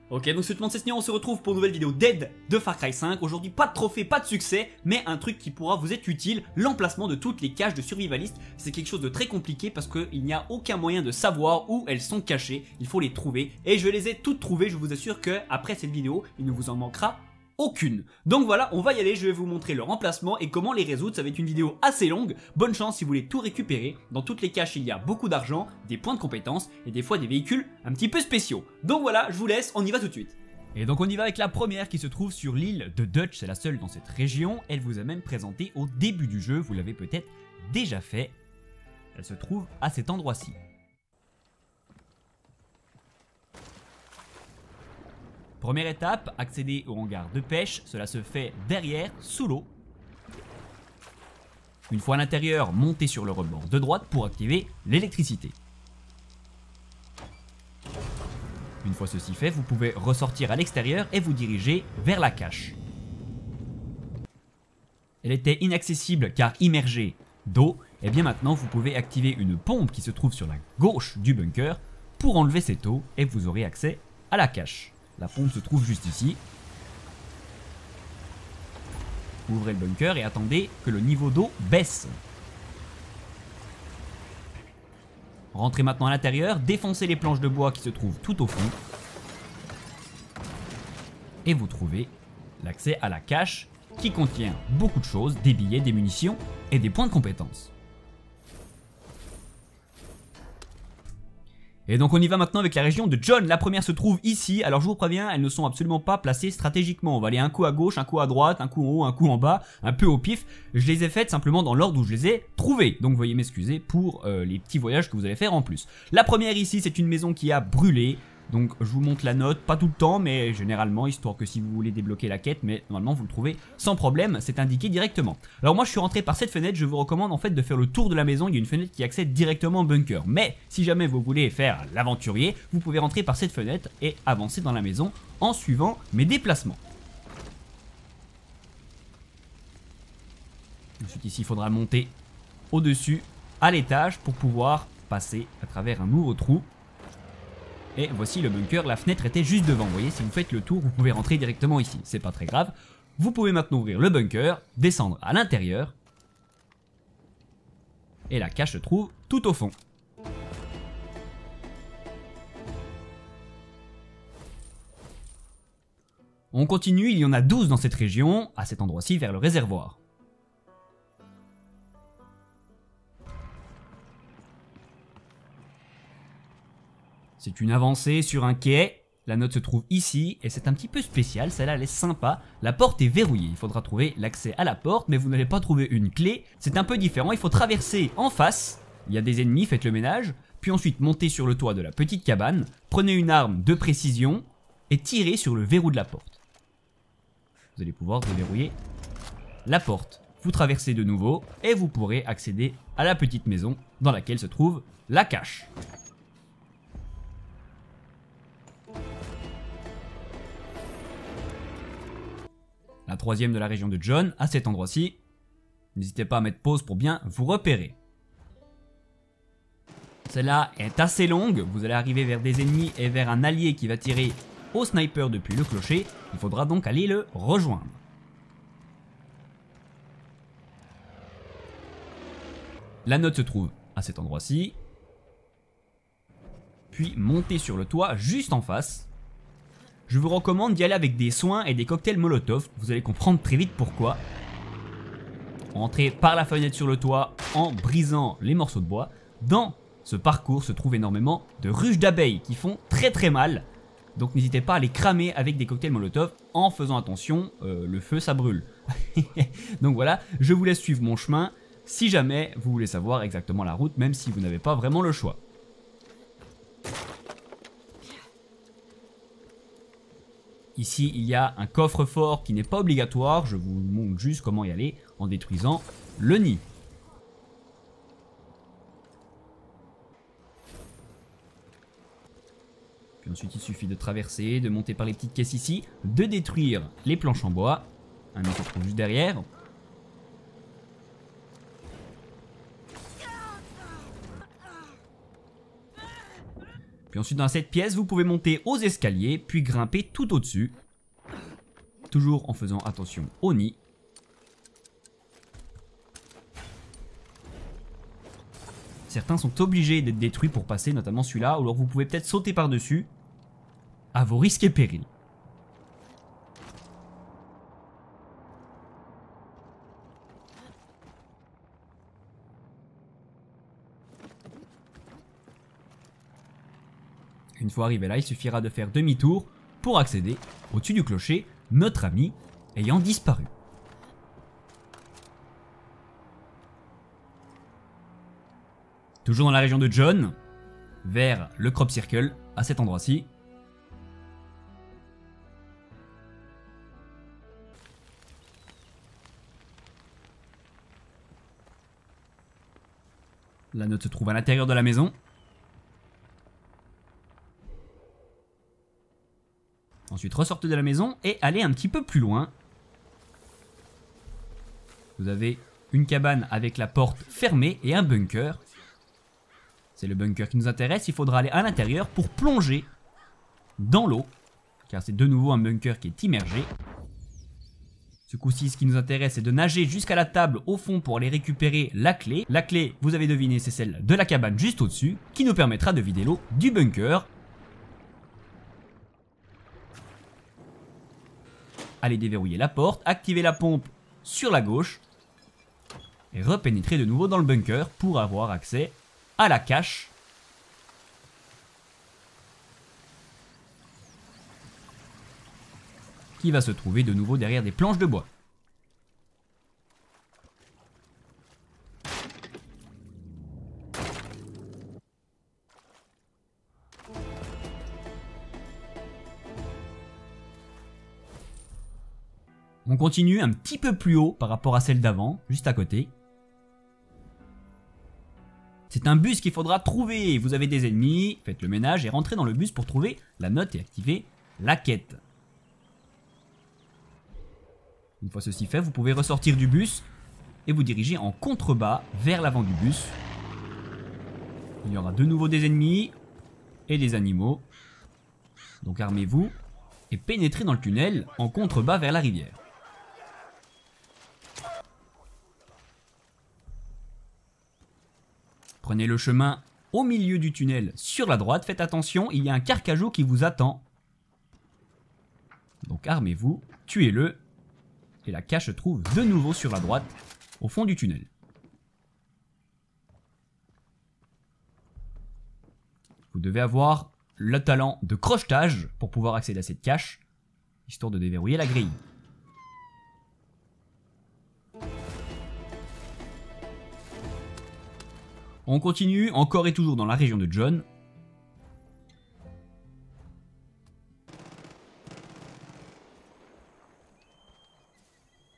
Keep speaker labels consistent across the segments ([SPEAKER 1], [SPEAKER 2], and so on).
[SPEAKER 1] Ok, donc c'est tout le monde, c'est Sneer, on se retrouve pour une nouvelle vidéo d'aide de Far Cry 5. Aujourd'hui, pas de trophée, pas de succès, mais un truc qui pourra vous être utile, l'emplacement de toutes les caches de survivalistes. C'est quelque chose de très compliqué parce qu'il n'y a aucun moyen de savoir où elles sont cachées. Il faut les trouver et je les ai toutes trouvées. Je vous assure que après cette vidéo, il ne vous en manquera aucune. Donc voilà, on va y aller, je vais vous montrer leur emplacement et comment les résoudre. Ça va être une vidéo assez longue, bonne chance si vous voulez tout récupérer. Dans toutes les caches il y a beaucoup d'argent, des points de compétence et des fois des véhicules un petit peu spéciaux. Donc voilà, je vous laisse, on y va tout de suite. Et donc on y va avec la première qui se trouve sur l'île de Dutch, c'est la seule dans cette région. Elle vous a même présenté au début du jeu, vous l'avez peut-être déjà fait. Elle se trouve à cet endroit-ci. Première étape, accéder au hangar de pêche, cela se fait derrière, sous l'eau. Une fois à l'intérieur, montez sur le rebord de droite pour activer l'électricité. Une fois ceci fait, vous pouvez ressortir à l'extérieur et vous diriger vers la cache. Elle était inaccessible car immergée d'eau, et bien maintenant vous pouvez activer une pompe qui se trouve sur la gauche du bunker pour enlever cette eau et vous aurez accès à la cache. La pompe se trouve juste ici. Ouvrez le bunker et attendez que le niveau d'eau baisse. Rentrez maintenant à l'intérieur, défoncez les planches de bois qui se trouvent tout au fond. Et vous trouvez l'accès à la cache qui contient beaucoup de choses, des billets, des munitions et des points de compétence. Et donc on y va maintenant avec la région de John. La première se trouve ici. Alors je vous préviens, elles ne sont absolument pas placées stratégiquement. On va aller un coup à gauche, un coup à droite, un coup en haut, un coup en bas, un peu au pif. Je les ai faites simplement dans l'ordre où je les ai trouvées. Donc veuillez m'excuser pour les petits voyages que vous allez faire en plus. La première ici, c'est une maison qui a brûlé. Donc je vous montre la note, pas tout le temps mais généralement, histoire que si vous voulez débloquer la quête, mais normalement vous le trouvez sans problème, c'est indiqué directement. Alors moi je suis rentré par cette fenêtre, je vous recommande en fait de faire le tour de la maison, il y a une fenêtre qui accède directement au bunker. Mais si jamais vous voulez faire l'aventurier, vous pouvez rentrer par cette fenêtre et avancer dans la maison en suivant mes déplacements. Ensuite ici il faudra monter au-dessus à l'étage pour pouvoir passer à travers un nouveau trou. Et voici le bunker, la fenêtre était juste devant, vous voyez, si vous faites le tour, vous pouvez rentrer directement ici, c'est pas très grave. Vous pouvez maintenant ouvrir le bunker, descendre à l'intérieur, et la cache se trouve tout au fond. On continue, il y en a 12 dans cette région, à cet endroit-ci vers le réservoir. C'est une avancée sur un quai, la note se trouve ici et c'est un petit peu spécial, celle-là elle est sympa. La porte est verrouillée, il faudra trouver l'accès à la porte mais vous n'allez pas trouver une clé, c'est un peu différent, il faut traverser en face, il y a des ennemis, faites le ménage, puis ensuite montez sur le toit de la petite cabane, prenez une arme de précision et tirez sur le verrou de la porte. Vous allez pouvoir déverrouiller la porte. Vous traversez de nouveau et vous pourrez accéder à la petite maison dans laquelle se trouve la cache. La troisième de la région de John, à cet endroit-ci. N'hésitez pas à mettre pause pour bien vous repérer. Celle-là est assez longue, vous allez arriver vers des ennemis et vers un allié qui va tirer au sniper depuis le clocher. Il faudra donc aller le rejoindre. La note se trouve à cet endroit-ci. Puis montez sur le toit juste en face. Je vous recommande d'y aller avec des soins et des cocktails Molotov, vous allez comprendre très vite pourquoi. Entrez par la fenêtre sur le toit en brisant les morceaux de bois. Dans ce parcours se trouvent énormément de ruches d'abeilles qui font très mal. Donc n'hésitez pas à les cramer avec des cocktails Molotov en faisant attention, le feu ça brûle. Donc voilà, je vous laisse suivre mon chemin si jamais vous voulez savoir exactement la route, même si vous n'avez pas vraiment le choix. Ici, il y a un coffre-fort qui n'est pas obligatoire. Je vous montre juste comment y aller en détruisant le nid. Puis ensuite, il suffit de traverser, de monter par les petites caisses ici, de détruire les planches en bois. Un nid se trouve juste derrière. Puis ensuite dans cette pièce, vous pouvez monter aux escaliers, puis grimper tout au-dessus. Toujours en faisant attention au nid. Certains sont obligés d'être détruits pour passer, notamment celui-là, ou alors vous pouvez peut-être sauter par-dessus, à vos risques et périls. Une fois arrivé là, il suffira de faire demi-tour pour accéder au-dessus du clocher, notre ami ayant disparu. Toujours dans la région de John, vers le Crop Circle, à cet endroit-ci. La note se trouve à l'intérieur de la maison. Ensuite, ressortez de la maison et allez un petit peu plus loin. Vous avez une cabane avec la porte fermée et un bunker. C'est le bunker qui nous intéresse. Il faudra aller à l'intérieur pour plonger dans l'eau, car c'est de nouveau un bunker qui est immergé. Ce coup-ci, ce qui nous intéresse, c'est de nager jusqu'à la table au fond pour aller récupérer la clé. La clé, vous avez deviné, c'est celle de la cabane juste au-dessus, qui nous permettra de vider l'eau du bunker. Allez déverrouiller la porte, activer la pompe sur la gauche et repénétrer de nouveau dans le bunker pour avoir accès à la cache. Qui va se trouver de nouveau derrière des planches de bois. On continue un petit peu plus haut par rapport à celle d'avant, juste à côté. C'est un bus qu'il faudra trouver. Vous avez des ennemis, faites le ménage et rentrez dans le bus pour trouver la note et activer la quête. Une fois ceci fait, vous pouvez ressortir du bus et vous diriger en contrebas vers l'avant du bus. Il y aura de nouveau des ennemis et des animaux. Donc armez-vous et pénétrez dans le tunnel en contrebas vers la rivière. Prenez le chemin au milieu du tunnel sur la droite. Faites attention, il y a un carcajou qui vous attend. Donc armez-vous, tuez-le. Et la cache se trouve de nouveau sur la droite, au fond du tunnel. Vous devez avoir le talent de crochetage pour pouvoir accéder à cette cache, histoire de déverrouiller la grille. On continue encore et toujours dans la région de John.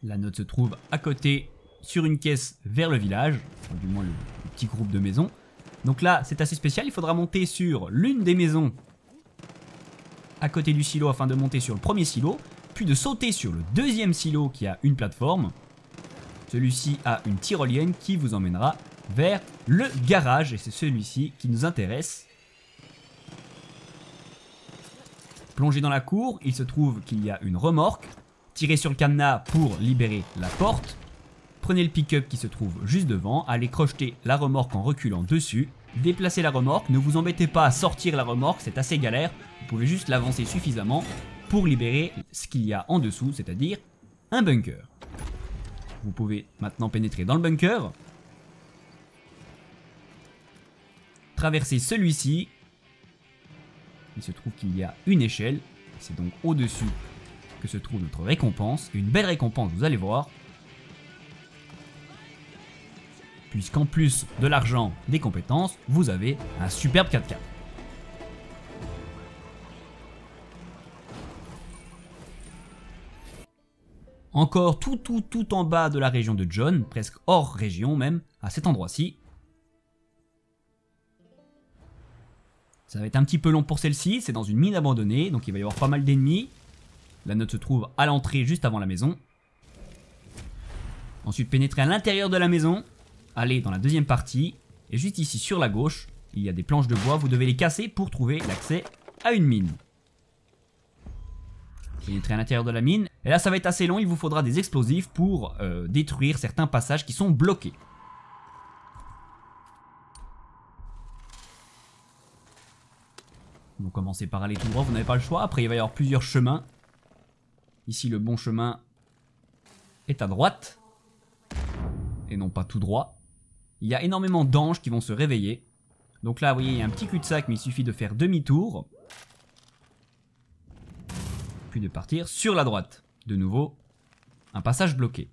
[SPEAKER 1] La note se trouve à côté, sur une caisse vers le village, du moins le petit groupe de maisons. Donc là, c'est assez spécial, il faudra monter sur l'une des maisons à côté du silo afin de monter sur le premier silo, puis de sauter sur le deuxième silo qui a une plateforme. Celui-ci a une tyrolienne qui vous emmènera vers le garage, et c'est celui-ci qui nous intéresse. Plongez dans la cour, il se trouve qu'il y a une remorque. Tirez sur le cadenas pour libérer la porte. Prenez le pick-up qui se trouve juste devant, allez crocheter la remorque en reculant dessus. Déplacez la remorque, ne vous embêtez pas à sortir la remorque, c'est assez galère. Vous pouvez juste l'avancer suffisamment pour libérer ce qu'il y a en dessous, c'est-à-dire un bunker. Vous pouvez maintenant pénétrer dans le bunker. Traverser celui-ci. Il se trouve qu'il y a une échelle. C'est donc au-dessus que se trouve notre récompense. Une belle récompense, vous allez voir. Puisqu'en plus de l'argent, des compétences, vous avez un superbe 4x4. Encore tout en bas de la région de John, presque hors région même, à cet endroit-ci. Ça va être un petit peu long pour celle-ci, c'est dans une mine abandonnée, donc il va y avoir pas mal d'ennemis. La note se trouve à l'entrée juste avant la maison. Ensuite pénétrer à l'intérieur de la maison, aller dans la deuxième partie, et juste ici sur la gauche, il y a des planches de bois, vous devez les casser pour trouver l'accès à une mine. Vous entrez à l'intérieur de la mine, et là ça va être assez long, il vous faudra des explosifs pour détruire certains passages qui sont bloqués. Vous commencez par aller tout droit, vous n'avez pas le choix, après il va y avoir plusieurs chemins. Ici le bon chemin est à droite, et non pas tout droit. Il y a énormément d'anges qui vont se réveiller. Donc là vous voyez il y a un petit cul-de-sac mais il suffit de faire demi-tour. Puis de partir sur la droite. De nouveau, un passage bloqué.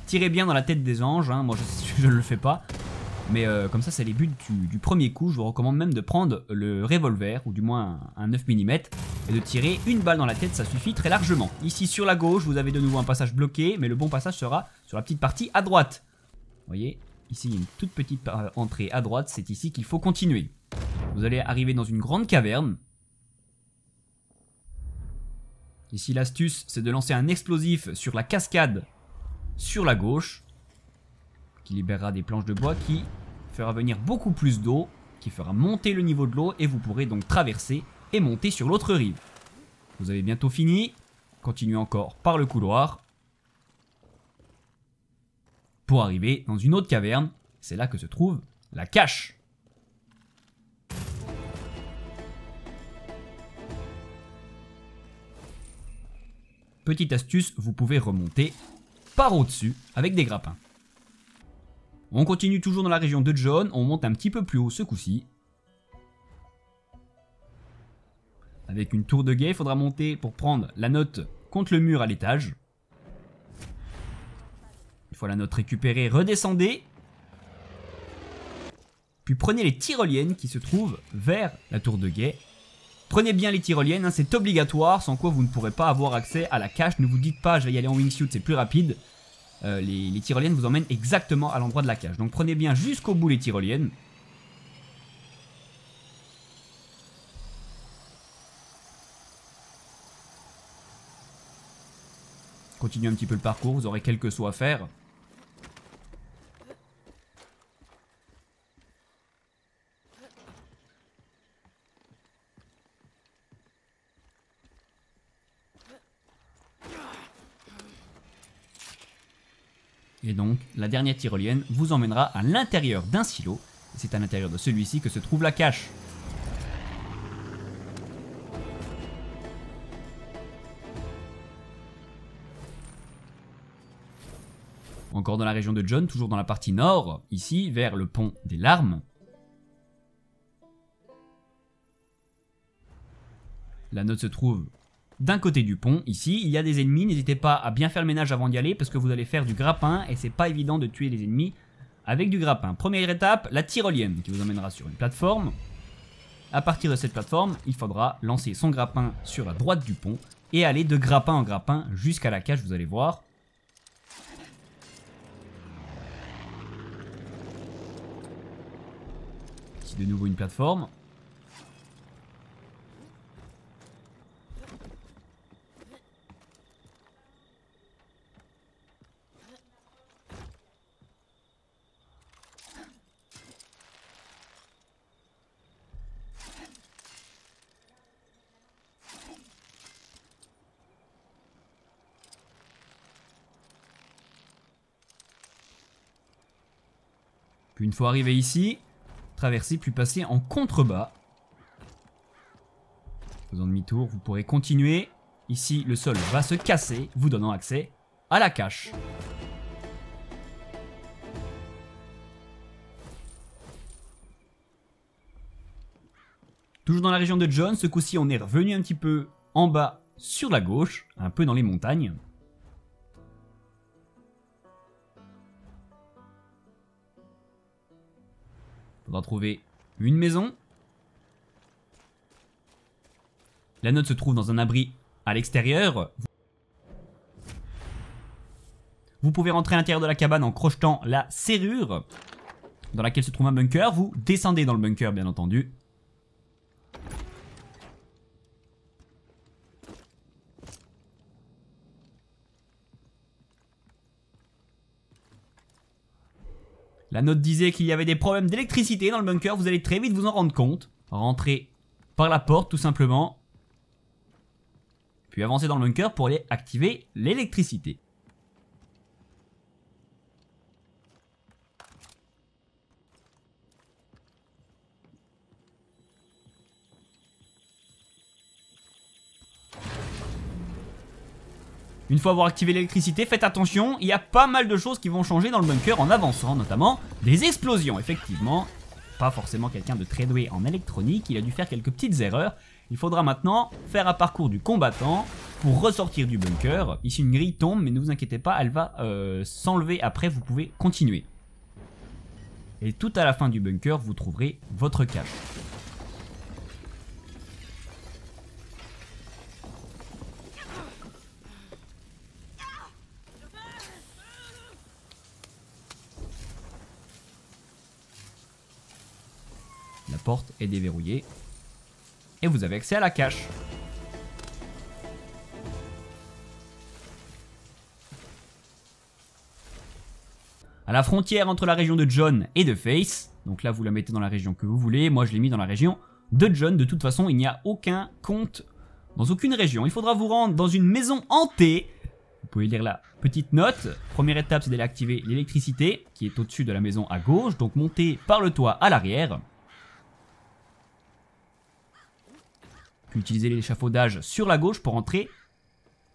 [SPEAKER 1] Tirez bien dans la tête des anges, hein. Moi je ne le fais pas. Mais comme ça c'est les buts du premier coup. Je vous recommande même de prendre le revolver, ou du moins un 9 mm, et de tirer une balle dans la tête, ça suffit très largement. Ici sur la gauche vous avez de nouveau un passage bloqué, mais le bon passage sera sur la petite partie à droite. Vous voyez, ici il y a une toute petite entrée à droite, c'est ici qu'il faut continuer. Vous allez arriver dans une grande caverne. Ici l'astuce c'est de lancer un explosif sur la cascade sur la gauche, qui libérera des planches de bois, qui fera venir beaucoup plus d'eau, qui fera monter le niveau de l'eau, et vous pourrez donc traverser et monter sur l'autre rive. Vous avez bientôt fini, continuez encore par le couloir, pour arriver dans une autre caverne, c'est là que se trouve la cache. Petite astuce, vous pouvez remonter par au-dessus avec des grappins. On continue toujours dans la région de John, on monte un petit peu plus haut ce coup-ci. Avec une tour de guet, il faudra monter pour prendre la note contre le mur à l'étage. Une fois la note récupérée, redescendez. Puis prenez les tyroliennes qui se trouvent vers la tour de guet. Prenez bien les tyroliennes, hein, c'est obligatoire, sans quoi vous ne pourrez pas avoir accès à la cache. Ne vous dites pas je vais y aller en wingsuit, c'est plus rapide. Les tyroliennes vous emmènent exactement à l'endroit de la cache. Donc prenez bien jusqu'au bout les tyroliennes. Continuez un petit peu le parcours, vous aurez quelques sauts à faire. Et donc, la dernière tyrolienne vous emmènera à l'intérieur d'un silo. C'est à l'intérieur de celui-ci que se trouve la cache. Encore dans la région de John, toujours dans la partie nord, ici, vers le pont des larmes. La note se trouve d'un côté du pont, ici, il y a des ennemis, n'hésitez pas à bien faire le ménage avant d'y aller parce que vous allez faire du grappin et c'est pas évident de tuer les ennemis avec du grappin. Première étape, la tyrolienne qui vous emmènera sur une plateforme. À partir de cette plateforme, il faudra lancer son grappin sur la droite du pont et aller de grappin en grappin jusqu'à la cage, vous allez voir. Ici de nouveau une plateforme. Puis une fois arrivé ici, traverser puis passer en contrebas. Faisant demi-tour, vous pourrez continuer. Ici, le sol va se casser, vous donnant accès à la cache. Toujours dans la région de John, ce coup-ci on est revenu un petit peu en bas sur la gauche, un peu dans les montagnes. Faudra trouver une maison. La note se trouve dans un abri à l'extérieur. Vous pouvez rentrer à l'intérieur de la cabane en crochetant la serrure dans laquelle se trouve un bunker. Vous descendez dans le bunker bien entendu. La note disait qu'il y avait des problèmes d'électricité dans le bunker, vous allez très vite vous en rendre compte. Rentrez par la porte tout simplement. Puis avancez dans le bunker pour aller activer l'électricité. Une fois avoir activé l'électricité, faites attention, il y a pas mal de choses qui vont changer dans le bunker en avançant, notamment des explosions. Effectivement, pas forcément quelqu'un de très doué en électronique, il a dû faire quelques petites erreurs. Il faudra maintenant faire un parcours du combattant pour ressortir du bunker. Ici une grille tombe, mais ne vous inquiétez pas, elle va s'enlever après, vous pouvez continuer. Et tout à la fin du bunker, vous trouverez votre cache. La porte est déverrouillée et vous avez accès à la cache. À la frontière entre la région de John et de Face, donc là vous la mettez dans la région que vous voulez, moi je l'ai mis dans la région de John. De toute façon il n'y a aucun compte dans aucune région. Il faudra vous rendre dans une maison hantée. Vous pouvez lire la petite note. Première étape, c'est d'aller activer l'électricité qui est au-dessus de la maison à gauche, donc montez par le toit à l'arrière. Puis utilisez l'échafaudage sur la gauche pour entrer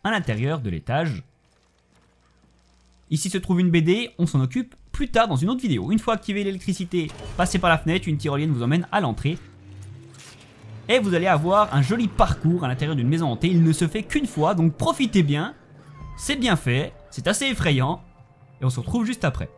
[SPEAKER 1] à l'intérieur de l'étage. Ici se trouve une BD, on s'en occupe plus tard dans une autre vidéo. Une fois activé l'électricité, passez par la fenêtre, une tyrolienne vous emmène à l'entrée. Et vous allez avoir un joli parcours à l'intérieur d'une maison hantée. Il ne se fait qu'une fois, donc profitez bien. C'est bien fait, c'est assez effrayant. Et on se retrouve juste après.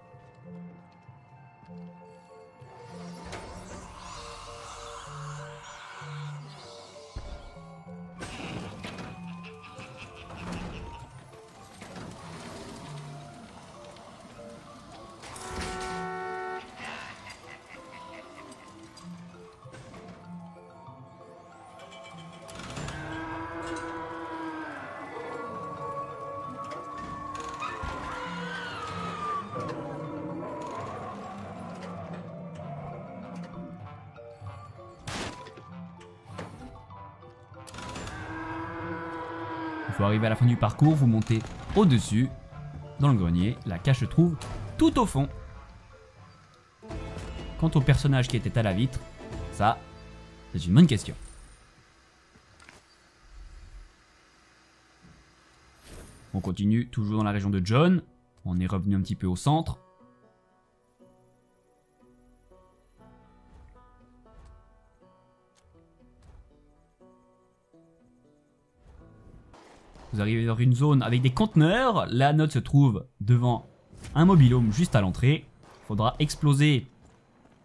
[SPEAKER 1] Il faut arriver à la fin du parcours, vous montez au-dessus, dans le grenier. La cache se trouve tout au fond. Quant au personnage qui était à la vitre, ça, c'est une bonne question. On continue toujours dans la région de John. On est revenu un petit peu au centre. Vous arrivez dans une zone avec des conteneurs. La note se trouve devant un mobil-home juste à l'entrée. Il faudra exploser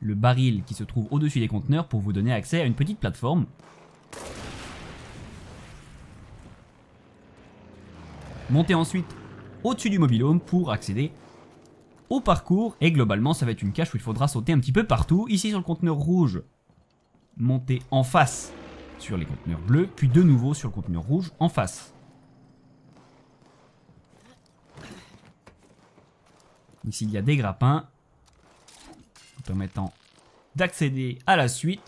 [SPEAKER 1] le baril qui se trouve au-dessus des conteneurs pour vous donner accès à une petite plateforme. Montez ensuite au-dessus du mobil-home pour accéder au parcours. Et globalement, ça va être une cache où il faudra sauter un petit peu partout. Ici sur le conteneur rouge, montez en face sur les conteneurs bleus, puis de nouveau sur le conteneur rouge en face. Ici, il y a des grappins vous permettant d'accéder à la suite.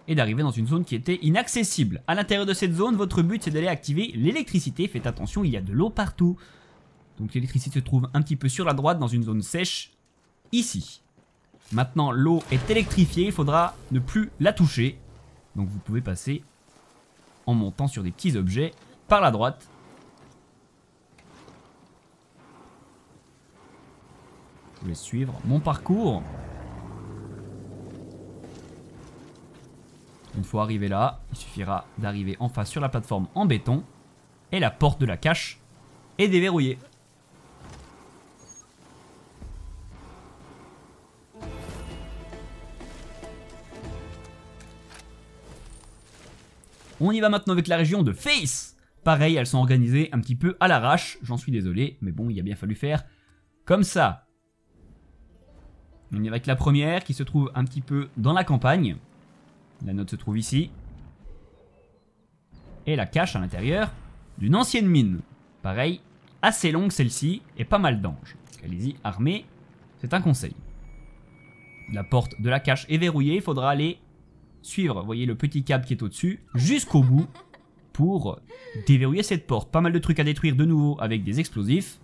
[SPEAKER 1] Et d'arriver dans une zone qui était inaccessible. À l'intérieur de cette zone, votre but c'est d'aller activer l'électricité. Faites attention, il y a de l'eau partout. Donc l'électricité se trouve un petit peu sur la droite dans une zone sèche, ici. Maintenant, l'eau est électrifiée, il faudra ne plus la toucher. Donc vous pouvez passer en montant sur des petits objets par la droite. Je vous laisse suivre mon parcours. Une fois arrivé là, il suffira d'arriver en face sur la plateforme en béton. Et la porte de la cache est déverrouillée. On y va maintenant avec la région de Face. Pareil, elles sont organisées un petit peu à l'arrache. J'en suis désolé, mais bon, il a bien fallu faire comme ça. On y va avec la première qui se trouve un petit peu dans la campagne. La note se trouve ici. Et la cache à l'intérieur d'une ancienne mine. Pareil, assez longue celle-ci et pas mal d'anges. Allez-y, armés, c'est un conseil. La porte de la cache est verrouillée, il faudra aller suivre, vous voyez le petit câble qui est au-dessus, jusqu'au bout pour déverrouiller cette porte. Pas mal de trucs à détruire de nouveau avec des explosifs.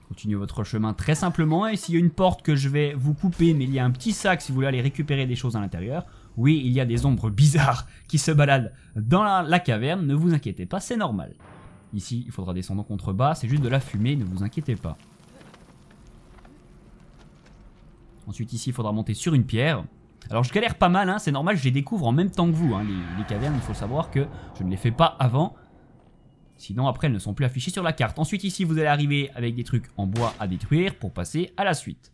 [SPEAKER 1] Continuez votre chemin très simplement, et s'il y a une porte que je vais vous couper, mais il y a un petit sac si vous voulez aller récupérer des choses à l'intérieur. Oui, il y a des ombres bizarres qui se baladent dans la caverne, ne vous inquiétez pas, c'est normal. Ici, il faudra descendre en contrebas, c'est juste de la fumée, ne vous inquiétez pas. Ensuite ici, il faudra monter sur une pierre. Alors je galère pas mal, hein, c'est normal, je les découvre en même temps que vous, hein, les cavernes, il faut savoir que je ne les fais pas avant. Sinon après elles ne sont plus affichées sur la carte. Ensuite ici vous allez arriver avec des trucs en bois à détruire pour passer à la suite.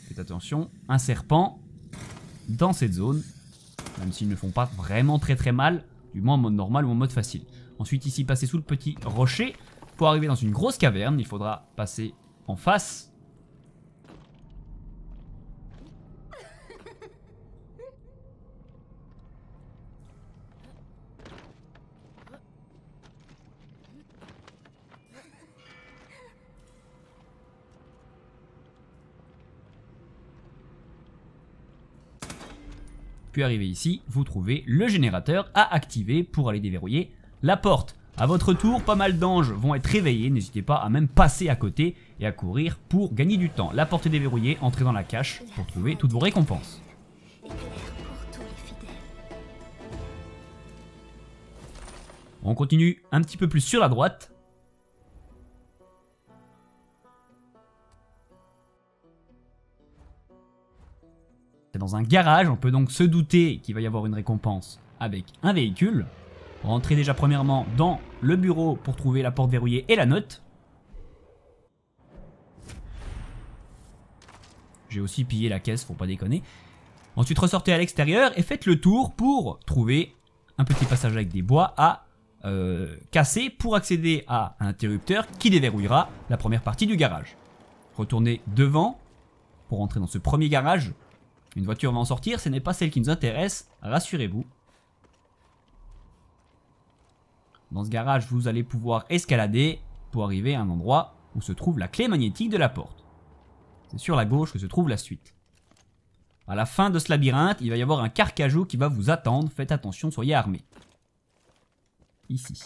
[SPEAKER 1] Faites attention, un serpent dans cette zone. Même s'ils ne font pas vraiment très mal, du moins en mode normal ou en mode facile. Ensuite ici passer sous le petit rocher. Pour arriver dans une grosse caverne, il faudra passer en face. Puis arrivé ici, vous trouvez le générateur à activer pour aller déverrouiller la porte. A votre tour, pas mal d'anges vont être réveillés, n'hésitez pas à même passer à côté et à courir pour gagner du temps. La porte est déverrouillée, entrez dans la cache pour trouver toutes vos récompenses. On continue un petit peu plus sur la droite. C'est dans un garage, on peut donc se douter qu'il va y avoir une récompense avec un véhicule. Rentrez déjà premièrement dans le bureau pour trouver la porte verrouillée et la note. J'ai aussi pillé la caisse, faut pas déconner. Ensuite ressortez à l'extérieur et faites le tour pour trouver un petit passage avec des bois à casser pour accéder à un interrupteur qui déverrouillera la première partie du garage. Retournez devant pour rentrer dans ce premier garage. Une voiture va en sortir, ce n'est pas celle qui nous intéresse, rassurez-vous. Dans ce garage, vous allez pouvoir escalader pour arriver à un endroit où se trouve la clé magnétique de la porte. C'est sur la gauche que se trouve la suite. À la fin de ce labyrinthe, il va y avoir un carcajou qui va vous attendre, faites attention, soyez armés. Ici.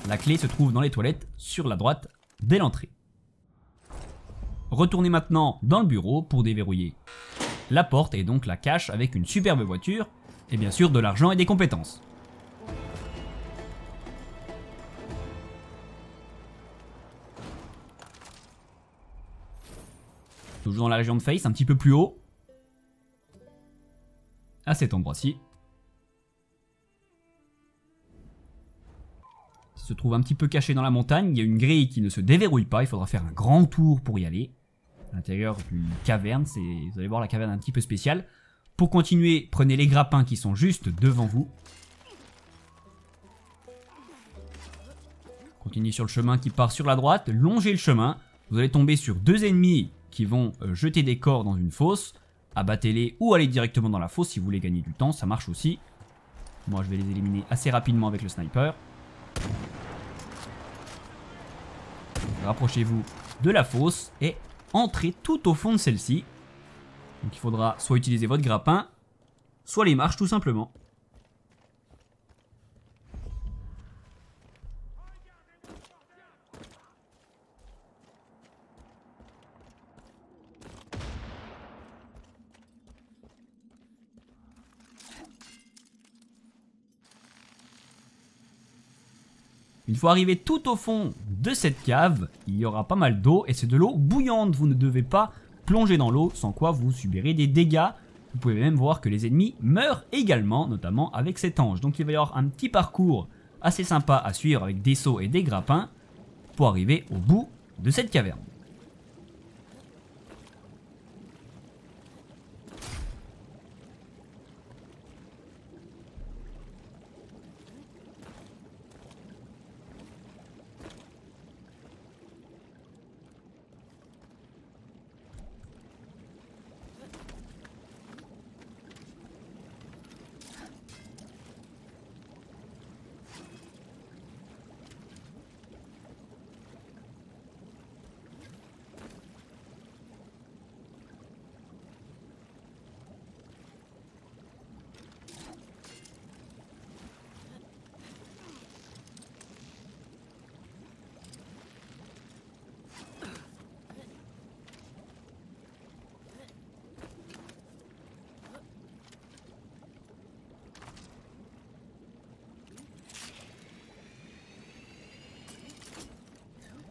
[SPEAKER 1] La clé se trouve dans les toilettes sur la droite dès l'entrée. Retournez maintenant dans le bureau pour déverrouiller la porte et donc la cache avec une superbe voiture et bien sûr de l'argent et des compétences. Toujours dans la région de Face, un petit peu plus haut, à cet endroit-ci. Ça se trouve un petit peu caché dans la montagne, il y a une grille qui ne se déverrouille pas, il faudra faire un grand tour pour y aller. À l'intérieur d'une caverne, vous allez voir la caverne un petit peu spéciale. Pour continuer, prenez les grappins qui sont juste devant vous. Continuez sur le chemin qui part sur la droite, longez le chemin. Vous allez tomber sur deux ennemis qui vont jeter des corps dans une fosse. Abattez-les ou allez directement dans la fosse si vous voulez gagner du temps, ça marche aussi. Moi je vais les éliminer assez rapidement avec le sniper. Rapprochez-vous de la fosse et entrez tout au fond de celle-ci. Donc il faudra soit utiliser votre grappin, soit les marches tout simplement. Une fois arrivé tout au fond de cette cave, il y aura pas mal d'eau et c'est de l'eau bouillante. Vous ne devez pas plonger dans l'eau, sans quoi vous subirez des dégâts. Vous pouvez même voir que les ennemis meurent également, notamment avec cet ange. Donc il va y avoir un petit parcours assez sympa à suivre avec des sauts et des grappins pour arriver au bout de cette caverne.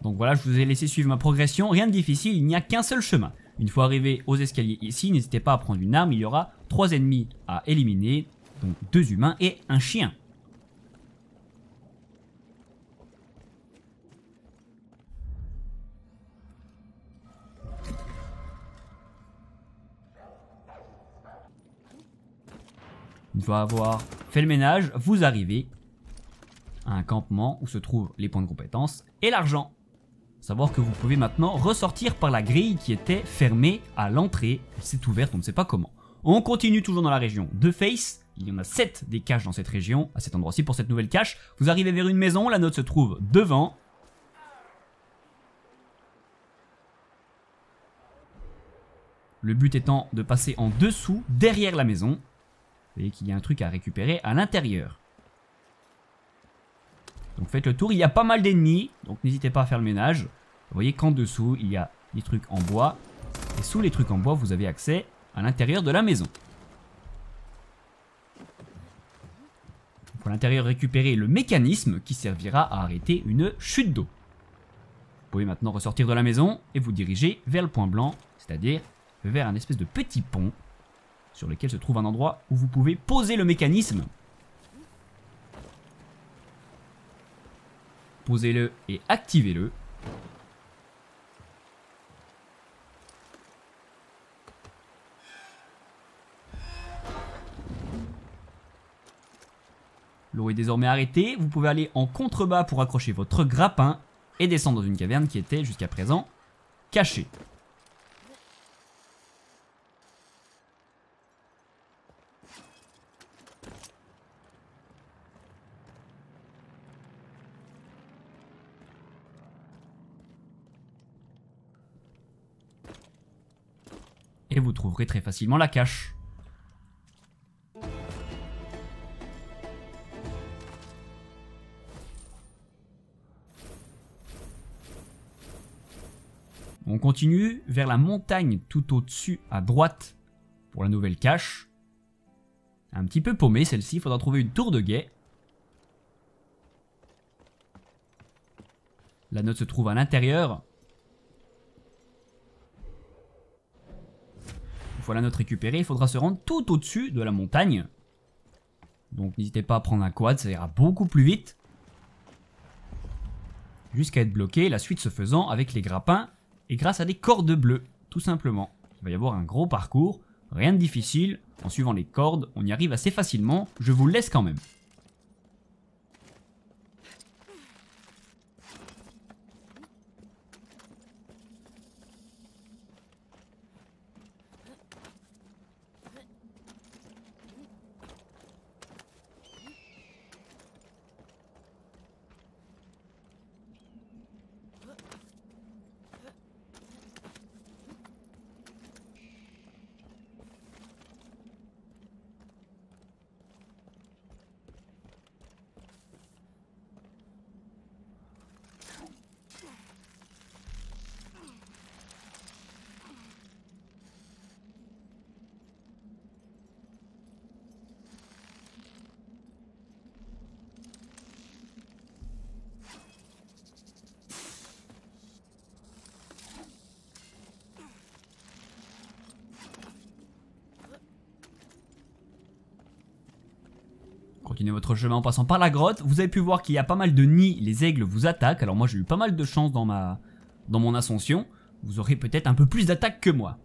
[SPEAKER 1] Donc voilà, je vous ai laissé suivre ma progression. Rien de difficile, il n'y a qu'un seul chemin. Une fois arrivé aux escaliers ici, n'hésitez pas à prendre une arme. Il y aura 3 ennemis à éliminer. Donc 2 humains et un chien. Une fois avoir fait le ménage, vous arrivez à un campement où se trouvent les points de compétence et l'argent. Savoir que vous pouvez maintenant ressortir par la grille qui était fermée à l'entrée. C'est ouverte, on ne sait pas comment. On continue toujours dans la région de Face. Il y en a 7 des caches dans cette région, à cet endroit-ci pour cette nouvelle cache. Vous arrivez vers une maison, la note se trouve devant. Le but étant de passer en dessous, derrière la maison. Vous voyez qu'il y a un truc à récupérer à l'intérieur. Donc faites le tour, il y a pas mal d'ennemis, donc n'hésitez pas à faire le ménage. Vous voyez qu'en dessous, il y a des trucs en bois. Et sous les trucs en bois, vous avez accès à l'intérieur de la maison. Il faut à l'intérieur récupérer le mécanisme qui servira à arrêter une chute d'eau. Vous pouvez maintenant ressortir de la maison et vous diriger vers le point blanc, c'est-à-dire vers un espèce de petit pont sur lequel se trouve un endroit où vous pouvez poser le mécanisme. Posez-le et activez-le. L'eau est désormais arrêtée. Vous pouvez aller en contrebas pour accrocher votre grappin et descendre dans une caverne qui était jusqu'à présent cachée. Et vous trouverez très facilement la cache. On continue vers la montagne tout au-dessus à droite pour la nouvelle cache. Un petit peu paumée celle-ci, il faudra trouver une tour de guet. La note se trouve à l'intérieur. Une fois la note récupérée, il faudra se rendre tout au-dessus de la montagne. Donc n'hésitez pas à prendre un quad, ça ira beaucoup plus vite. Jusqu'à être bloqué, la suite se faisant avec les grappins et grâce à des cordes bleues, tout simplement. Il va y avoir un gros parcours, rien de difficile. En suivant les cordes, on y arrive assez facilement, je vous le laisse quand même. Continuez votre chemin en passant par la grotte. Vous avez pu voir qu'il y a pas mal de nids. Les aigles vous attaquent. Alors moi j'ai eu pas mal de chance dans mon ascension. Vous aurez peut-être un peu plus d'attaque que moi.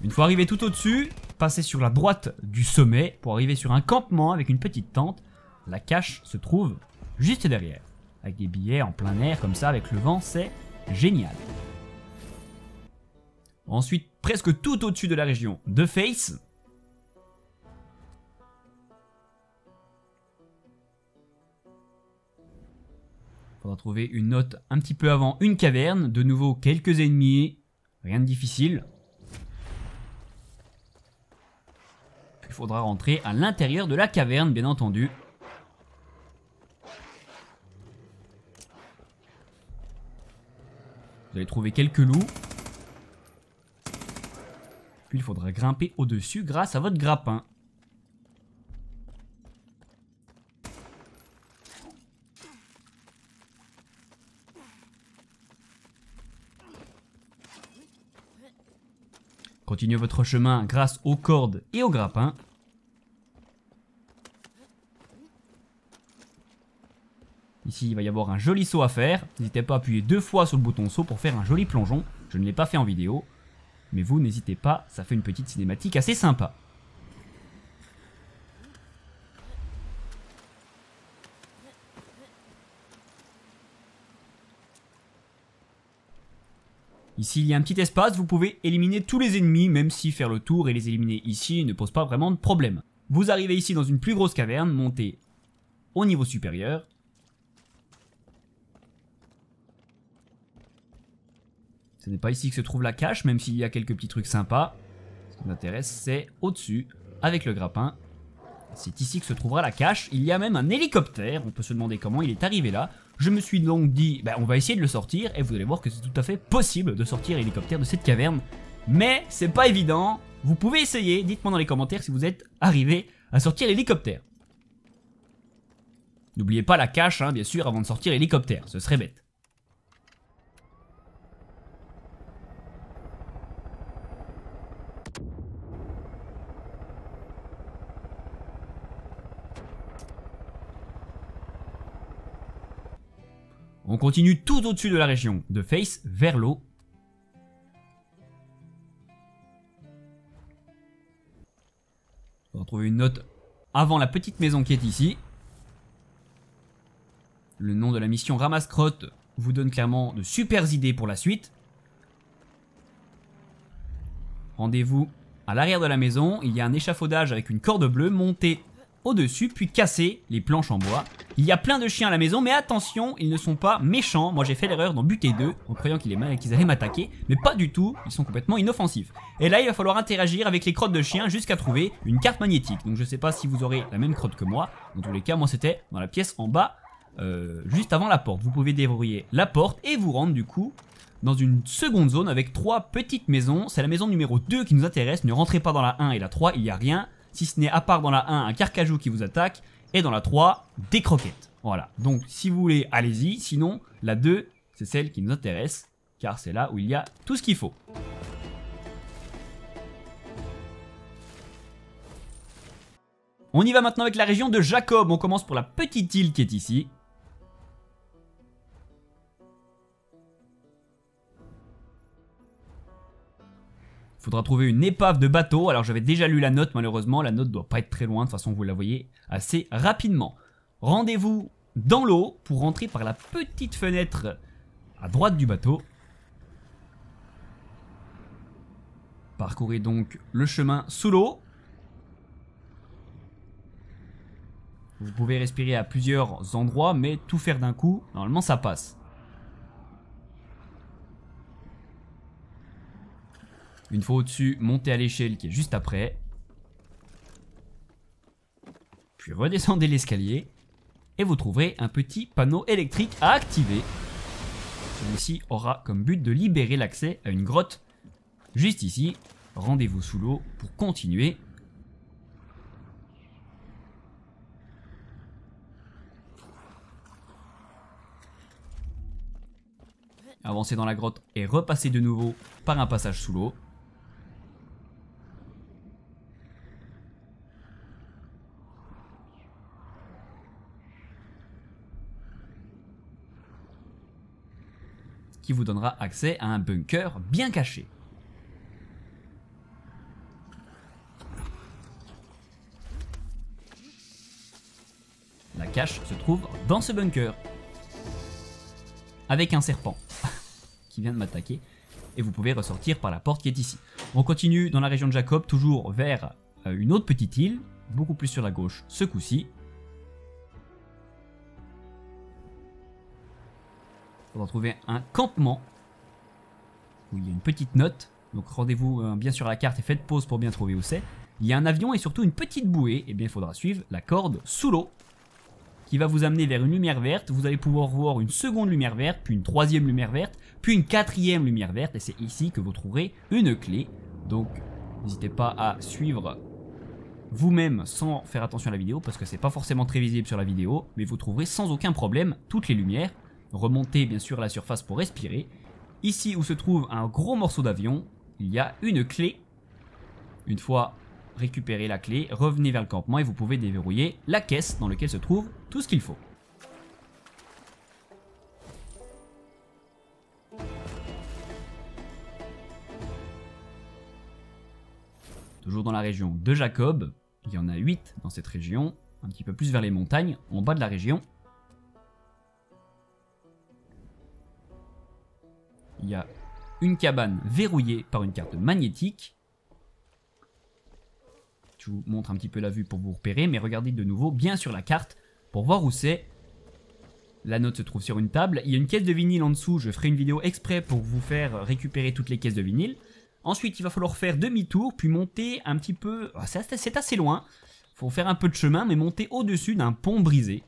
[SPEAKER 1] Une fois arrivé tout au-dessus, passez sur la droite du sommet pour arriver sur un campement avec une petite tente. La cache se trouve juste derrière. Avec des billets en plein air comme ça avec le vent, c'est génial. Ensuite, presque tout au-dessus de la région de Face. Il faudra trouver une note un petit peu avant une caverne. De nouveau, quelques ennemis. Rien de difficile. Il faudra rentrer à l'intérieur de la caverne, bien entendu. Vous allez trouver quelques loups. Puis il faudra grimper au-dessus grâce à votre grappin. Continuez votre chemin grâce aux cordes et au grappin. Ici, il va y avoir un joli saut à faire. N'hésitez pas à appuyer 2 fois sur le bouton saut pour faire un joli plongeon. Je ne l'ai pas fait en vidéo. Mais vous, n'hésitez pas, ça fait une petite cinématique assez sympa. Ici, il y a un petit espace, vous pouvez éliminer tous les ennemis, même si faire le tour et les éliminer ici ne pose pas vraiment de problème. Vous arrivez ici dans une plus grosse caverne, montez au niveau supérieur. Ce n'est pas ici que se trouve la cache, même s'il y a quelques petits trucs sympas. Ce qui nous intéresse, c'est au-dessus, avec le grappin. C'est ici que se trouvera la cache. Il y a même un hélicoptère, on peut se demander comment il est arrivé là. Je me suis donc dit, on va essayer de le sortir, et vous allez voir que c'est tout à fait possible de sortir l'hélicoptère de cette caverne. Mais c'est pas évident, vous pouvez essayer, dites-moi dans les commentaires si vous êtes arrivé à sortir l'hélicoptère. N'oubliez pas la cache, bien sûr, avant de sortir l'hélicoptère, ce serait bête. On continue tout au-dessus de la région de Face, vers l'eau. On va retrouver une note avant la petite maison qui est ici. Le nom de la mission Ramasse-Crotte vous donne clairement de super idées pour la suite. Rendez-vous à l'arrière de la maison. Il y a un échafaudage avec une corde bleue. Montez au-dessus, puis casser les planches en bois. Il y a plein de chiens à la maison, mais attention, ils ne sont pas méchants. Moi j'ai fait l'erreur d'en buter 2 en croyant qu'ils allaient m'attaquer, mais pas du tout, ils sont complètement inoffensifs. Et là il va falloir interagir avec les crottes de chiens jusqu'à trouver une carte magnétique. Donc je sais pas si vous aurez la même crotte que moi. Dans tous les cas, moi c'était dans la pièce en bas, juste avant la porte. Vous pouvez déverrouiller la porte et vous rendre du coup dans une seconde zone avec 3 petites maisons. C'est la maison numéro 2 qui nous intéresse. Ne rentrez pas dans la 1 et la 3, il n'y a rien. Si ce n'est à part dans la 1 un carcajou qui vous attaque, et dans la 3 des croquettes. Voilà, donc si vous voulez, allez-y, sinon la 2 c'est celle qui nous intéresse, car c'est là où il y a tout ce qu'il faut. On y va maintenant avec la région de Jacob, on commence pour la petite île qui est ici. Il faudra trouver une épave de bateau. Alors j'avais déjà lu la note, malheureusement la note doit pas être très loin, de toute façon vous la voyez assez rapidement. Rendez-vous dans l'eau pour rentrer par la petite fenêtre à droite du bateau. Parcourez donc le chemin sous l'eau. Vous pouvez respirer à plusieurs endroits, mais tout faire d'un coup, normalement ça passe. Une fois au-dessus, montez à l'échelle qui est juste après. Puis redescendez l'escalier. Et vous trouverez un petit panneau électrique à activer. Celui-ci aura comme but de libérer l'accès à une grotte juste ici. Rendez-vous sous l'eau pour continuer. Avancez dans la grotte et repassez de nouveau par un passage sous l'eau. Qui vous donnera accès à un bunker bien caché. La cache se trouve dans ce bunker. Avec un serpent qui vient de m'attaquer. et vous pouvez ressortir par la porte qui est ici. On continue dans la région de Jacob, toujours vers une autre petite île, beaucoup plus sur la gauche ce coup-ci. Il faudra trouver un campement où il y a une petite note. Donc rendez-vous bien sur la carte et faites pause pour bien trouver où c'est. Il y a un avion et surtout une petite bouée. Et bien il faudra suivre la corde sous l'eau qui va vous amener vers une lumière verte. Vous allez pouvoir voir une seconde lumière verte, puis une troisième lumière verte, puis une quatrième lumière verte. Et c'est ici que vous trouverez une clé. Donc n'hésitez pas à suivre vous-même sans faire attention à la vidéo parce que c'est pas forcément très visible sur la vidéo. Mais vous trouverez sans aucun problème toutes les lumières. Remontez bien sûr à la surface pour respirer. Ici où se trouve un gros morceau d'avion, il y a une clé. Une fois récupéré la clé, revenez vers le campement et vous pouvez déverrouiller la caisse dans laquelle se trouve tout ce qu'il faut. Toujours dans la région de Jacob, il y en a 8 dans cette région, un petit peu plus vers les montagnes, en bas de la région. Il y a une cabane verrouillée par une carte magnétique. Je vous montre un petit peu la vue pour vous repérer, mais regardez de nouveau bien sur la carte pour voir où c'est. La note se trouve sur une table. Il y a une caisse de vinyle en dessous. Je ferai une vidéo exprès pour vous faire récupérer toutes les caisses de vinyle. Ensuite, il va falloir faire demi-tour, puis monter un petit peu... C'est assez loin. Il faut faire un peu de chemin, mais monter au-dessus d'un pont brisé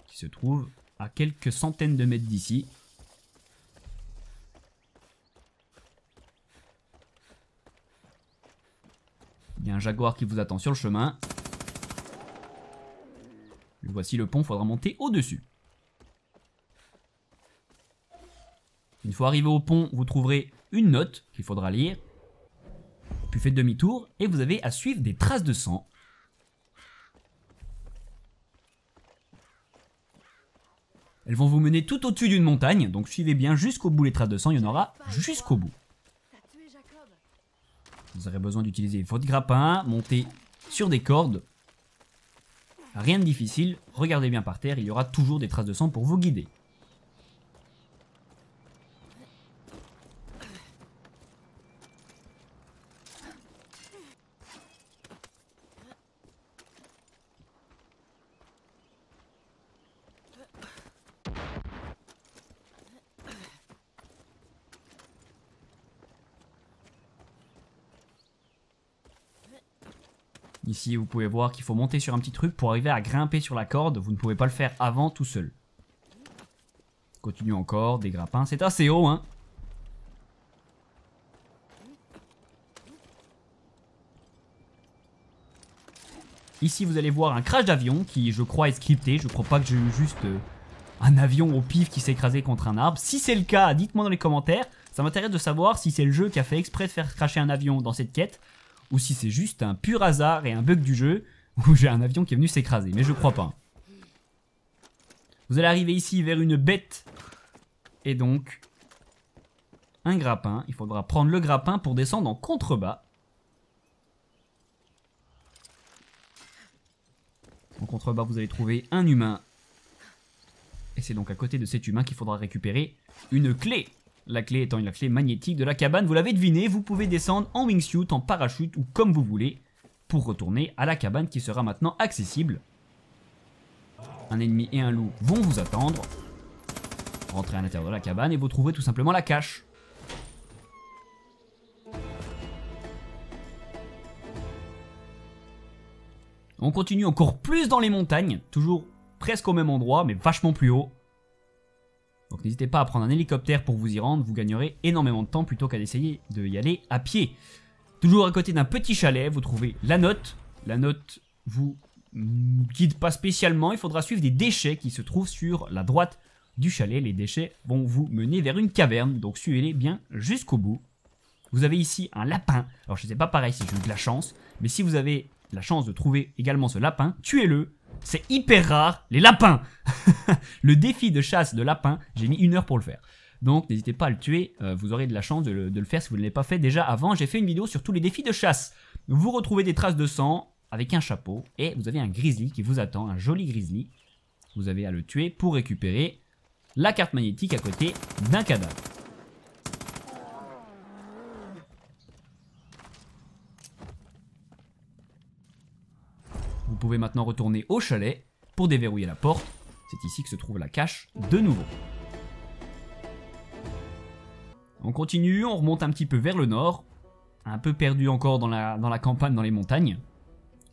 [SPEAKER 1] qui se trouve à quelques centaines de mètres d'ici. Il y a un jaguar qui vous attend sur le chemin. Voici le pont, il faudra monter au-dessus. Une fois arrivé au pont, vous trouverez une note qu'il faudra lire. Puis faites demi-tour et vous avez à suivre des traces de sang. Elles vont vous mener tout au-dessus d'une montagne, donc suivez bien jusqu'au bout les traces de sang, il y en aura jusqu'au bout. Vous aurez besoin d'utiliser votre grappin, monter sur des cordes. Rien de difficile, regardez bien par terre, il y aura toujours des traces de sang pour vous guider. Ici, vous pouvez voir qu'il faut monter sur un petit truc pour arriver à grimper sur la corde. Vous ne pouvez pas le faire avant tout seul. Continue encore, des grappins. C'est assez haut, hein. Ici, vous allez voir un crash d'avion qui, je crois, est scripté. Je crois pas que j'ai eu juste un avion au pif qui s'est écrasé contre un arbre. Si c'est le cas, dites-moi dans les commentaires. Ça m'intéresse de savoir si c'est le jeu qui a fait exprès de faire crasher un avion dans cette quête. Ou si c'est juste un pur hasard et un bug du jeu où j'ai un avion qui est venu s'écraser, mais je crois pas. Vous allez arriver ici vers une bête et donc un grappin. Il faudra prendre le grappin pour descendre en contrebas. En contrebas, vous allez trouver un humain. Et c'est donc à côté de cet humain qu'il faudra récupérer une clé. La clé étant la clé magnétique de la cabane, vous l'avez deviné, vous pouvez descendre en wingsuit, en parachute ou comme vous voulez pour retourner à la cabane qui sera maintenant accessible. Un ennemi et un loup vont vous attendre. Rentrez à l'intérieur de la cabane et vous trouverez tout simplement la cache. On continue encore plus dans les montagnes, toujours presque au même endroit mais vachement plus haut. Donc n'hésitez pas à prendre un hélicoptère pour vous y rendre, vous gagnerez énormément de temps plutôt qu'à essayer d'y aller à pied. Toujours à côté d'un petit chalet, vous trouvez la note. La note vous guide pas spécialement, il faudra suivre des déchets qui se trouvent sur la droite du chalet. Les déchets vont vous mener vers une caverne, donc suivez-les bien jusqu'au bout. Vous avez ici un lapin. Alors je sais pas pareil si j'ai eu de la chance, mais si vous avez la chance de trouver également ce lapin, tuez-le. C'est hyper rare, les lapins. Le défi de chasse de lapin, j'ai mis 1 heure pour le faire. Donc n'hésitez pas à le tuer, vous aurez de la chance de le faire si vous ne l'avez pas fait déjà avant. J'ai fait une vidéo sur tous les défis de chasse. Vous retrouvez des traces de sang avec un chapeau et vous avez un grizzly qui vous attend, un joli grizzly. Vous avez à le tuer pour récupérer la carte magnétique à côté d'un cadavre. Vous pouvez maintenant retourner au chalet pour déverrouiller la porte. C'est ici que se trouve la cache de nouveau. On continue, on remonte un petit peu vers le nord. Un peu perdu encore dans la campagne, dans les montagnes.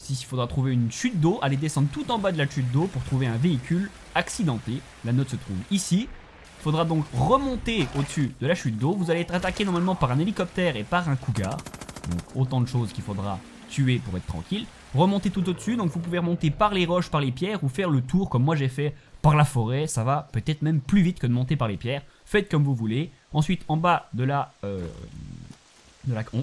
[SPEAKER 1] Ici, il faudra trouver une chute d'eau, aller descendre tout en bas de la chute d'eau pour trouver un véhicule accidenté. La note se trouve ici. Il faudra donc remonter au-dessus de la chute d'eau. Vous allez être attaqué normalement par un hélicoptère et par un cougar. Donc autant de choses qu'il faudra tuer pour être tranquille. Remonter tout au-dessus, donc vous pouvez remonter par les roches, par les pierres ou faire le tour comme moi j'ai fait par la forêt. Ça va peut-être même plus vite que de monter par les pierres. Faites comme vous voulez. Ensuite, en bas de en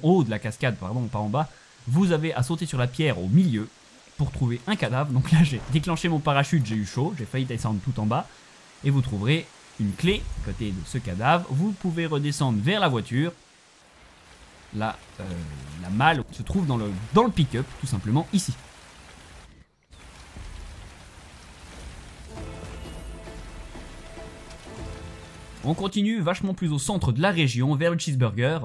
[SPEAKER 1] haut de la cascade, pardon, pas en bas, vous avez à sauter sur la pierre au milieu pour trouver un cadavre. Donc là, j'ai déclenché mon parachute, j'ai eu chaud, j'ai failli descendre tout en bas. Et vous trouverez une clé à côté de ce cadavre. Vous pouvez redescendre vers la voiture. La malle se trouve dans le pick-up, tout simplement ici. On continue vachement plus au centre de la région, vers le cheeseburger.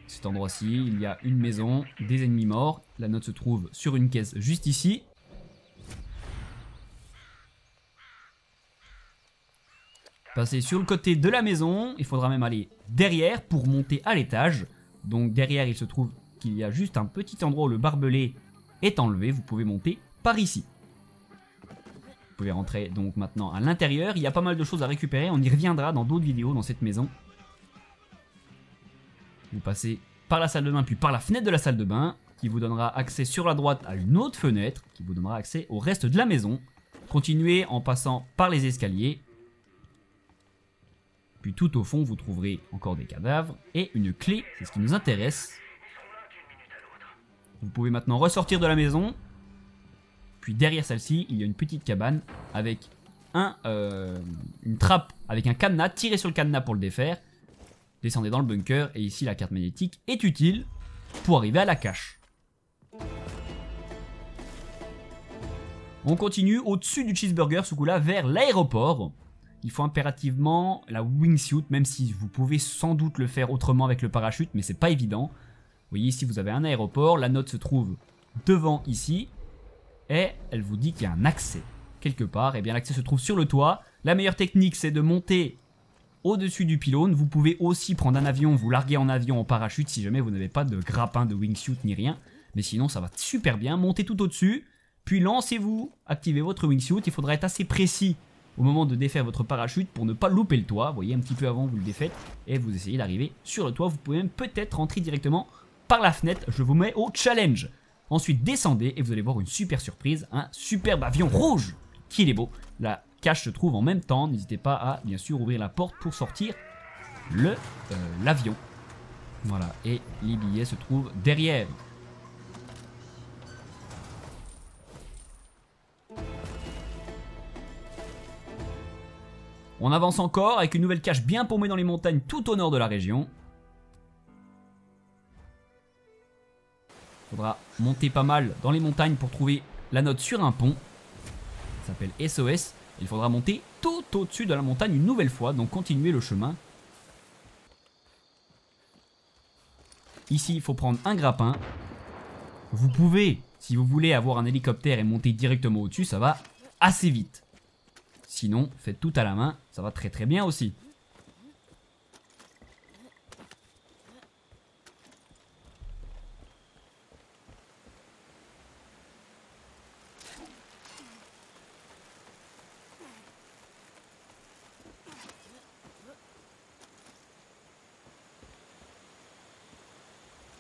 [SPEAKER 1] Cet endroit-ci, il y a une maison, des ennemis morts. La note se trouve sur une caisse juste ici. Passer sur le côté de la maison, il faudra même aller derrière pour monter à l'étage. Donc derrière, il se trouve qu'il y a juste un petit endroit où le barbelé est enlevé. Vous pouvez monter par ici. Vous pouvez rentrer donc maintenant à l'intérieur. Il y a pas mal de choses à récupérer. On y reviendra dans d'autres vidéos dans cette maison. Vous passez par la salle de bain puis par la fenêtre de la salle de bain qui vous donnera accès sur la droite à une autre fenêtre qui vous donnera accès au reste de la maison. Continuez en passant par les escaliers. Puis tout au fond, vous trouverez encore des cadavres et une clé, c'est ce qui nous intéresse. Vous pouvez maintenant ressortir de la maison. Puis derrière celle-ci, il y a une petite cabane avec une trappe avec un cadenas. Tirez sur le cadenas pour le défaire. Descendez dans le bunker et ici la carte magnétique est utile pour arriver à la cache. On continue au-dessus du cheeseburger, ce coup-là, vers l'aéroport. Il faut impérativement la wingsuit, même si vous pouvez sans doute le faire autrement avec le parachute, mais c'est pas évident. Vous voyez ici, vous avez un aéroport, la note se trouve devant ici, et elle vous dit qu'il y a un accès quelque part. Et bien l'accès se trouve sur le toit. La meilleure technique, c'est de monter au-dessus du pylône. Vous pouvez aussi prendre un avion, vous larguer en avion en parachute si jamais vous n'avez pas de grappin, de wingsuit ni rien. Mais sinon, ça va super bien. Montez tout au-dessus, puis lancez-vous, activez votre wingsuit. Il faudra être assez précis au moment de défaire votre parachute pour ne pas louper le toit. Vous voyez, un petit peu avant, vous le défaites et vous essayez d'arriver sur le toit. Vous pouvez même peut-être rentrer directement par la fenêtre. Je vous mets au challenge. Ensuite, descendez et vous allez voir une super surprise, un superbe avion rouge. Qu'il est beau. La cache se trouve en même temps. N'hésitez pas à, bien sûr, ouvrir la porte pour sortir l'avion. Voilà, et les billets se trouvent derrière. On avance encore avec une nouvelle cache bien paumée dans les montagnes tout au nord de la région. Il faudra monter pas mal dans les montagnes pour trouver la note sur un pont. Ça s'appelle SOS. Il faudra monter tout au-dessus de la montagne une nouvelle fois, donc continuez le chemin. Ici, il faut prendre un grappin. Vous pouvez, si vous voulez, avoir un hélicoptère et monter directement au-dessus, ça va assez vite. Sinon, faites tout à la main, ça va très très bien aussi.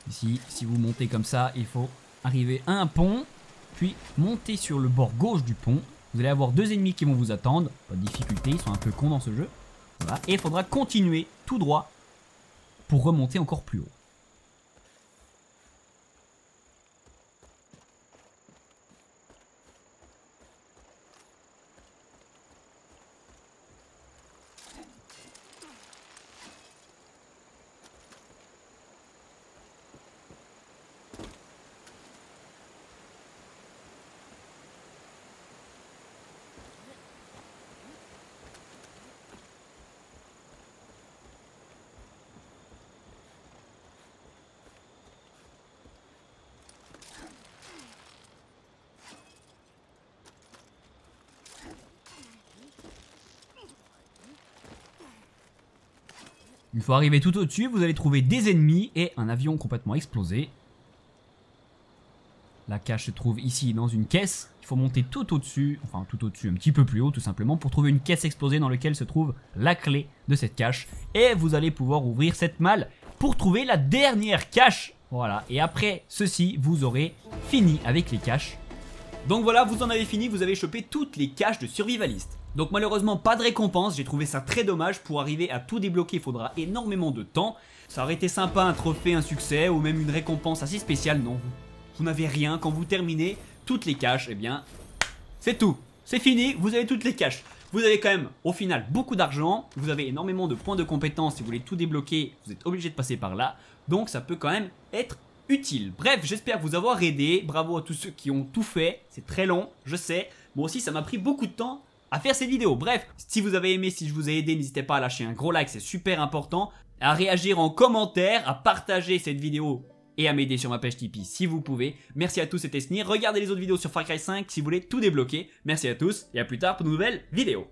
[SPEAKER 1] Ici, si vous montez comme ça, il faut arriver à un pont, puis monter sur le bord gauche du pont. Vous allez avoir deux ennemis qui vont vous attendre. Pas de difficulté, ils sont un peu cons dans ce jeu. Voilà. Et il faudra continuer tout droit pour remonter encore plus haut. Une fois arrivé tout au-dessus, vous allez trouver des ennemis et un avion complètement explosé. La cache se trouve ici dans une caisse. Il faut monter tout au-dessus, enfin tout au-dessus, un petit peu plus haut tout simplement, pour trouver une caisse explosée dans laquelle se trouve la clé de cette cache. Et vous allez pouvoir ouvrir cette malle pour trouver la dernière cache. Voilà, et après ceci, vous aurez fini avec les caches. Donc voilà, vous en avez fini, vous avez chopé toutes les caches de survivaliste. Donc malheureusement pas de récompense, j'ai trouvé ça très dommage. Pour arriver à tout débloquer il faudra énormément de temps. Ça aurait été sympa un trophée, un succès ou même une récompense assez spéciale, non. Vous n'avez rien, quand vous terminez toutes les caches, eh bien c'est tout. C'est fini, vous avez toutes les caches. Vous avez quand même au final beaucoup d'argent, vous avez énormément de points de compétence. Si vous voulez tout débloquer, vous êtes obligé de passer par là. Donc ça peut quand même être utile. Bref, j'espère vous avoir aidé. Bravo à tous ceux qui ont tout fait. C'est très long, je sais. Moi aussi, ça m'a pris beaucoup de temps à faire cette vidéo. Bref, si vous avez aimé, si je vous ai aidé, n'hésitez pas à lâcher un gros like, c'est super important. À réagir en commentaire, à partager cette vidéo et à m'aider sur ma page Tipeee si vous pouvez. Merci à tous, c'était Snir. Regardez les autres vidéos sur Far Cry 5 si vous voulez tout débloquer. Merci à tous et à plus tard pour de nouvelles vidéos.